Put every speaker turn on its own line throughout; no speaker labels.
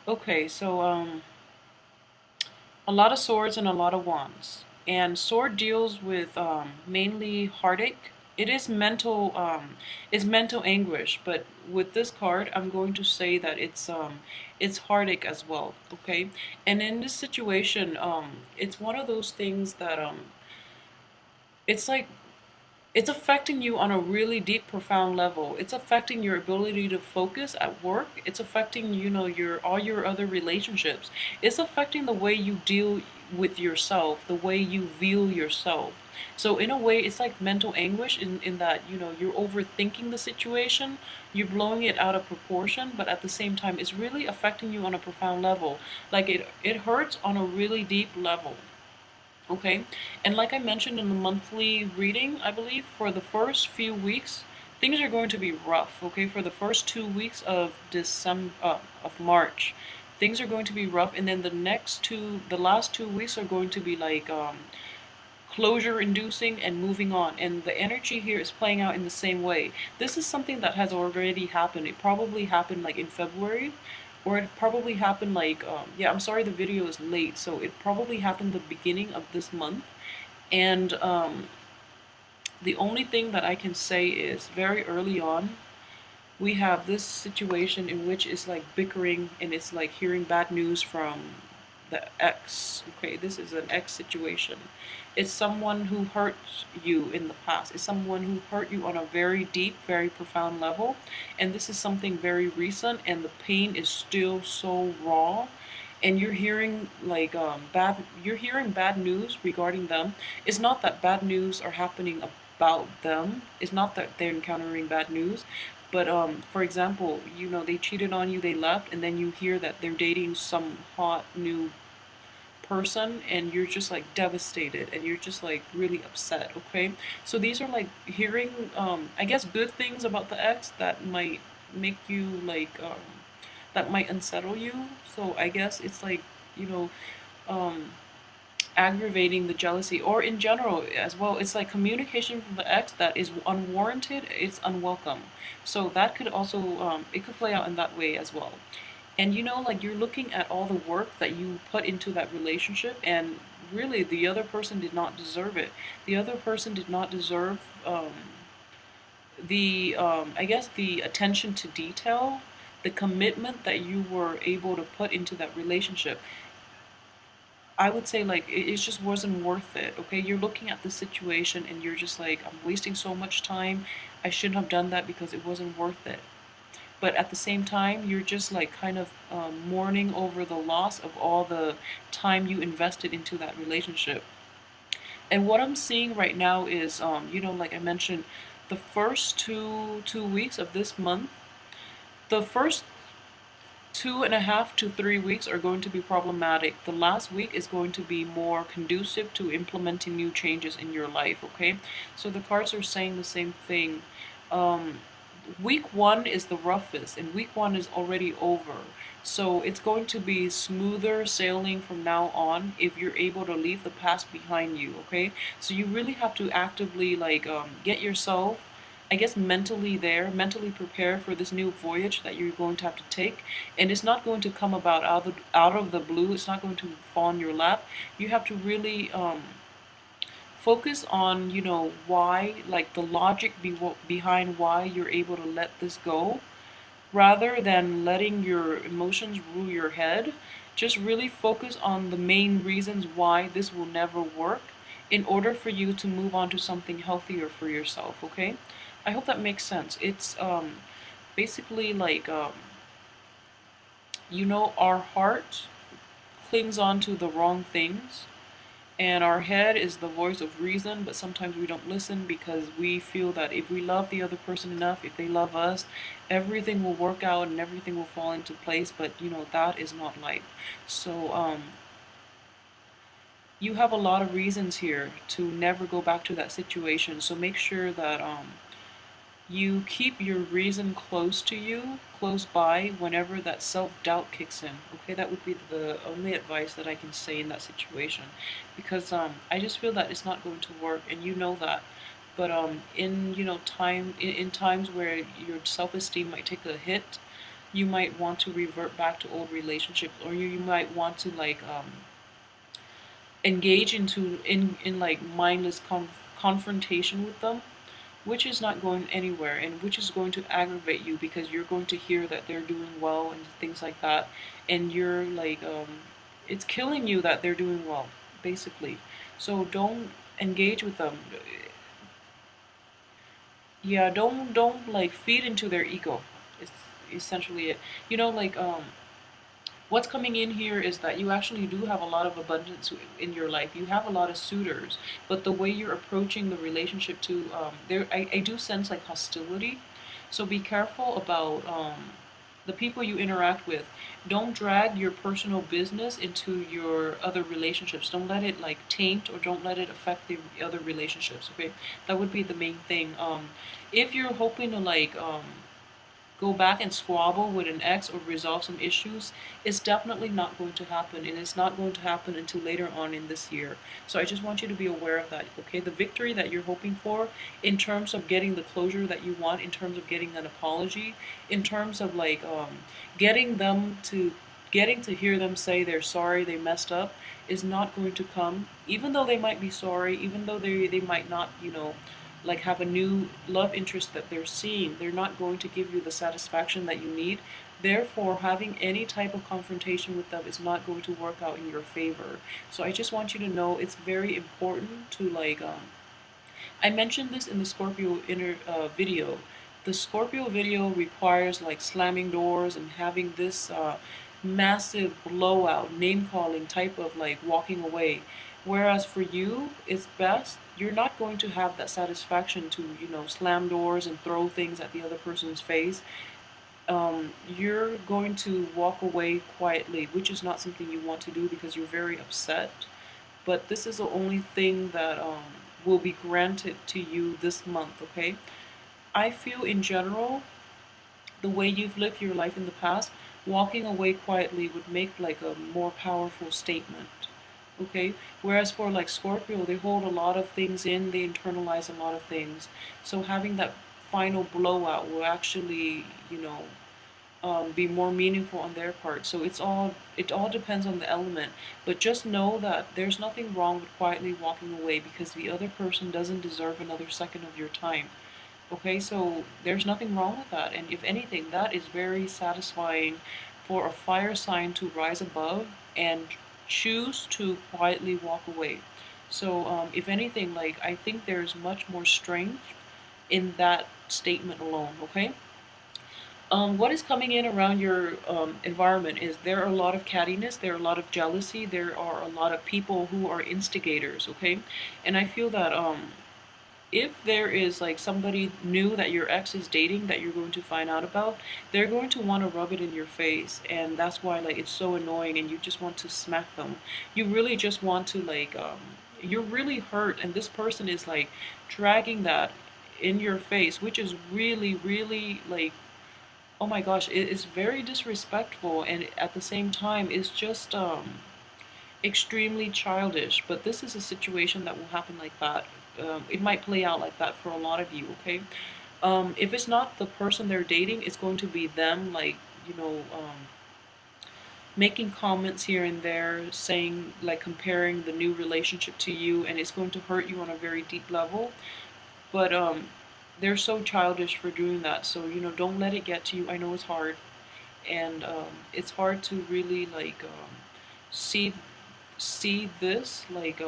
Okay, so a lot of swords and a lot of wands. And sword deals with mainly heartache. It is mental anguish, but with this card, I'm going to say that it's heartache as well. Okay, and in this situation, it's one of those things that it's like it's affecting you on a really deep, profound level. It's affecting your ability to focus at work. It's affecting, your all your other relationships. It's affecting the way you deal with yourself, the way you view yourself. So in a way, it's like mental anguish in that, you're overthinking the situation, you're blowing it out of proportion, but at the same time, it's really affecting you on a profound level. Like it hurts on a really deep level. Okay, and like I mentioned in the monthly reading, I believe for the first few weeks, things are going to be rough. Okay, for the first 2 weeks of of March, things are going to be rough, and then the last 2 weeks are going to be like closure inducing and moving on. And the energy here is playing out in the same way. This is something that has already happened. It probably happened like in February, or it probably happened like, yeah, I'm sorry the video is late. So it probably happened the beginning of this month. And the only thing that I can say is very early on, we have this situation in which it's like bickering and it's like hearing bad news from the ex. Okay, this is an ex situation. It's someone who hurt you in the past. It's someone who hurt you on a very deep, very profound level. And this is something very recent, and the pain is still so raw. And you're hearing like you're hearing bad news regarding them. It's not that bad news are happening about them. It's not that they're encountering bad news, but for example, they cheated on you, they left, and then you hear that they're dating some hot new person, and you're just like devastated, and you're just like really upset. Okay, so these are like hearing, I guess, good things about the ex that might make you like, that might unsettle you. So I guess it's like, you know, um, aggravating the jealousy, or in general as well, it's like communication from the ex that is unwarranted, it's unwelcome. So that could also, it could play out in that way as well. And like you're looking at all the work that you put into that relationship, and really the other person did not deserve it. The other person did not deserve the I guess the attention to detail, the commitment that you were able to put into that relationship. I would say like it just wasn't worth it. Okay, you're looking at the situation and you're just like, I'm wasting so much time. I shouldn't have done that because it wasn't worth it. But at the same time, you're just like kind of mourning over the loss of all the time you invested into that relationship. And what I'm seeing right now is, like I mentioned, the first two weeks of this month, the first 2.5 to 3 weeks are going to be problematic. The last week is going to be more conducive to implementing new changes in your life, okay? So the cards are saying the same thing. Week one is the roughest, and week one is already over. So it's going to be smoother sailing from now on if you're able to leave the past behind you, okay? So you really have to actively like get yourself, I guess, mentally prepare for this new voyage that you're going to have to take. And it's not going to come about out of the blue. It's not going to fall in your lap. You have to really focus on, why, like the logic behind why you're able to let this go, rather than letting your emotions rule your head. Just really focus on the main reasons why this will never work in order for you to move on to something healthier for yourself, okay? I hope that makes sense. It's basically like, our heart clings on to the wrong things, and our head is the voice of reason, but sometimes we don't listen because we feel that if we love the other person enough, if they love us, everything will work out and everything will fall into place. But that is not life. So you have a lot of reasons here to never go back to that situation. So make sure that you keep your reason close to you, close by, whenever that self-doubt kicks in. Okay, that would be the only advice that I can say in that situation, because I just feel that it's not going to work, and you know that. But in times where your self-esteem might take a hit, you might want to revert back to old relationships, or you might want to like engage in like mindless confrontation with them, which is not going anywhere and which is going to aggravate you because you're going to hear that they're doing well and things like that, and you're like it's killing you that they're doing well, basically. So don't engage with them. Yeah, don't like feed into their ego. It's essentially it. You know, like what's coming in here is that you actually do have a lot of abundance in your life. You have a lot of suitors, but the way you're approaching the relationship to I do sense like hostility. So be careful about the people you interact with. Don't drag your personal business into your other relationships. Don't let it like taint, or don't let it affect the other relationships. Okay, that would be the main thing. If you're hoping to like go back and squabble with an ex or resolve some issues, is definitely not going to happen, and it's not going to happen until later on in this year. So I just want you to be aware of that, okay? The victory that you're hoping for in terms of getting the closure that you want, in terms of getting an apology, in terms of like getting them to getting to hear them say they're sorry, they messed up, is not going to come, even though they might be sorry, even though they might not, you know, like have a new love interest that they're seeing. They're not going to give you the satisfaction that you need. Therefore, having any type of confrontation with them is not going to work out in your favor. So I just want you to know it's very important to like I mentioned this in the Scorpio video. The Scorpio video requires like slamming doors and having this massive blowout, name calling type of like walking away. Whereas for you, it's best, you're not going to have that satisfaction to, you know, slam doors and throw things at the other person's face. You're going to walk away quietly, which is not something you want to do because you're very upset. But this is the only thing that will be granted to you this month, okay? I feel in general, the way you've lived your life in the past, walking away quietly would make like a more powerful statement, okay? Whereas for like Scorpio, they hold a lot of things in, they internalize a lot of things. So having that final blowout will actually, you know, be more meaningful on their part. So it all depends on the element. But just know that there's nothing wrong with quietly walking away because the other person doesn't deserve another second of your time. Okay, so there's nothing wrong with that. And if anything, that is very satisfying for a fire sign to rise above and choose to quietly walk away. So if anything, like I think there's much more strength in that statement alone. Okay. What is coming in around your environment is there are a lot of cattiness, there are a lot of jealousy, there are a lot of people who are instigators, okay? And I feel that if there is like somebody new that your ex is dating that you're going to find out about, they're going to want to rub it in your face, and that's why like it's so annoying and you just want to smack them. You really just want to like you're really hurt, and this person is like dragging that in your face, which is really like, oh my gosh, it is very disrespectful, and at the same time it's just extremely childish. But this is a situation that will happen like that. It might play out like that for a lot of you, okay? If it's not the person they're dating, it's going to be them, like, you know, making comments here and there, saying, like, comparing the new relationship to you, and it's going to hurt you on a very deep level. But they're so childish for doing that, so, you know, don't let it get to you. I know it's hard, and it's hard to really, like, see this, like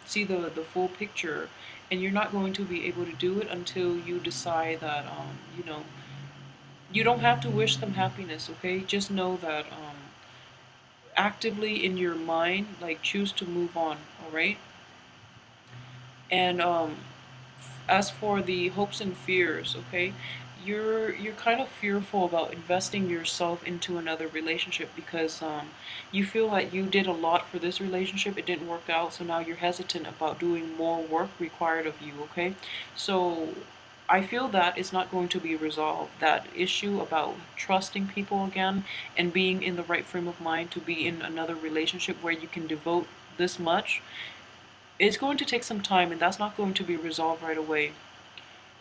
see the full picture, and you're not going to be able to do it until you decide that you know, you don't have to wish them happiness, okay? Just know that actively in your mind, like, choose to move on, all right? And as for the hopes and fears, okay, you're kind of fearful about investing yourself into another relationship because you feel like you did a lot for this relationship, it didn't work out, so now you're hesitant about doing more work required of you, okay? So I feel that it's not going to be resolved. That issue about trusting people again and being in the right frame of mind to be in another relationship where you can devote this much, it's going to take some time, and that's not going to be resolved right away.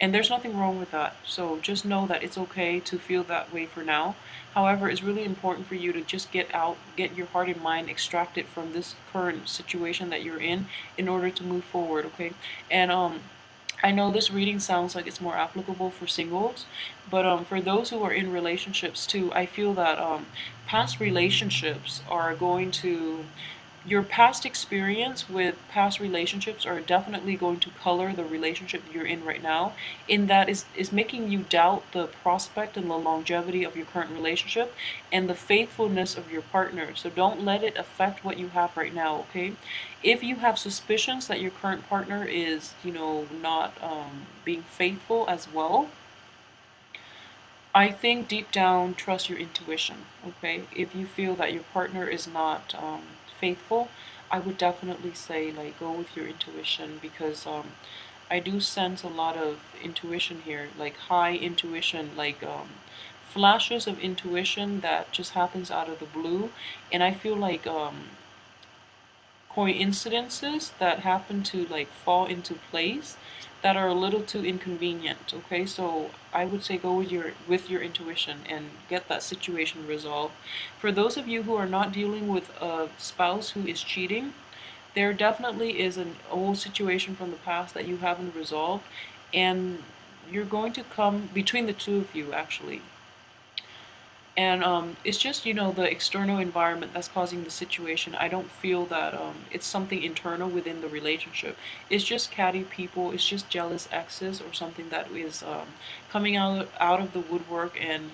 And there's nothing wrong with that. So just know that it's okay to feel that way for now. However, it's really important for you to just get out, get your heart and mind extracted from this current situation that you're in order to move forward, okay? And I know this reading sounds like it's more applicable for singles, but for those who are in relationships too, I feel that past relationships are going to, your past experience with past relationships are definitely going to color the relationship you're in right now, in that is making you doubt the prospect and the longevity of your current relationship and the faithfulness of your partner. So don't let it affect what you have right now, okay? If you have suspicions that your current partner is, not being faithful as well, I think deep down, trust your intuition, okay? If you feel that your partner is not faithful, I would definitely say, like, go with your intuition, because I do sense a lot of intuition here, like high intuition, like flashes of intuition that just happens out of the blue. And I feel like coincidences that happen to like fall into place that are a little too inconvenient, okay? So I would say go with your intuition and get that situation resolved. For those of you who are not dealing with a spouse who is cheating, there definitely is an old situation from the past that you haven't resolved, and you're going to come between the two of you actually. And it's just, the external environment that's causing the situation. I don't feel that it's something internal within the relationship. It's just catty people, it's just jealous exes or something that is coming out of the woodwork, and,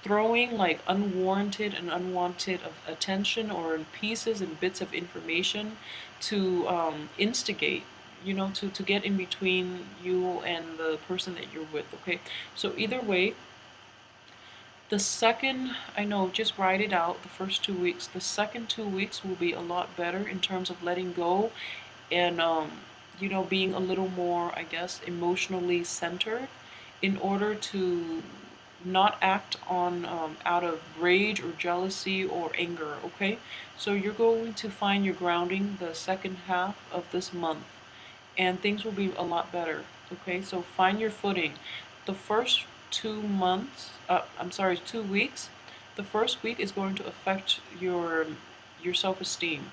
throwing like unwarranted and unwanted attention or pieces and bits of information to instigate, to get in between you and the person that you're with, okay? So either way, the second, I know, just write it out, the first 2 weeks. The second 2 weeks will be a lot better in terms of letting go and, being a little more, I guess, emotionally centered in order to not act on out of rage or jealousy or anger, okay? So you're going to find your grounding the second half of this month, and things will be a lot better, okay? So find your footing. The first 2 months, I'm sorry, 2 weeks, the first week is going to affect your self-esteem.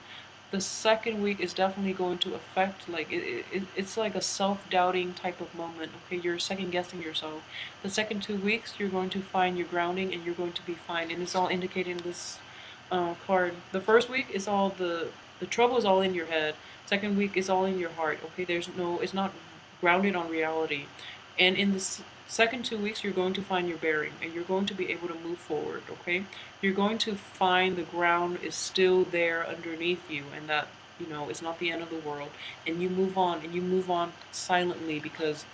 The second week is definitely going to affect, like, it's like a self-doubting type of moment, okay? You're second-guessing yourself. The second 2 weeks, you're going to find your grounding and you're going to be fine, and it's all indicated in this card. The first week is all the trouble is all in your head. Second week is all in your heart, okay? It's not grounded on reality. And in the second 2 weeks, you're going to find your bearing and you're going to be able to move forward, okay? You're going to find the ground is still there underneath you, and that, it's not the end of the world. And you move on, and you move on silently, because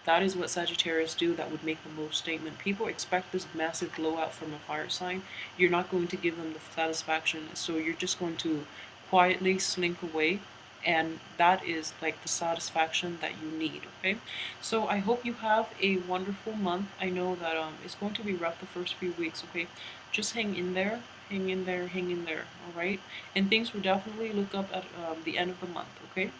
that is what Sagittarius do that would make the most statement. People expect this massive blowout from a fire sign. You're not going to give them the satisfaction, so you're just going to quietly slink away, and that is like the satisfaction that you need, okay? So I hope you have a wonderful month. I know that it's going to be rough the first few weeks, okay? Just hang in there, hang in there, hang in there, all right? And things will definitely look up at the end of the month, okay?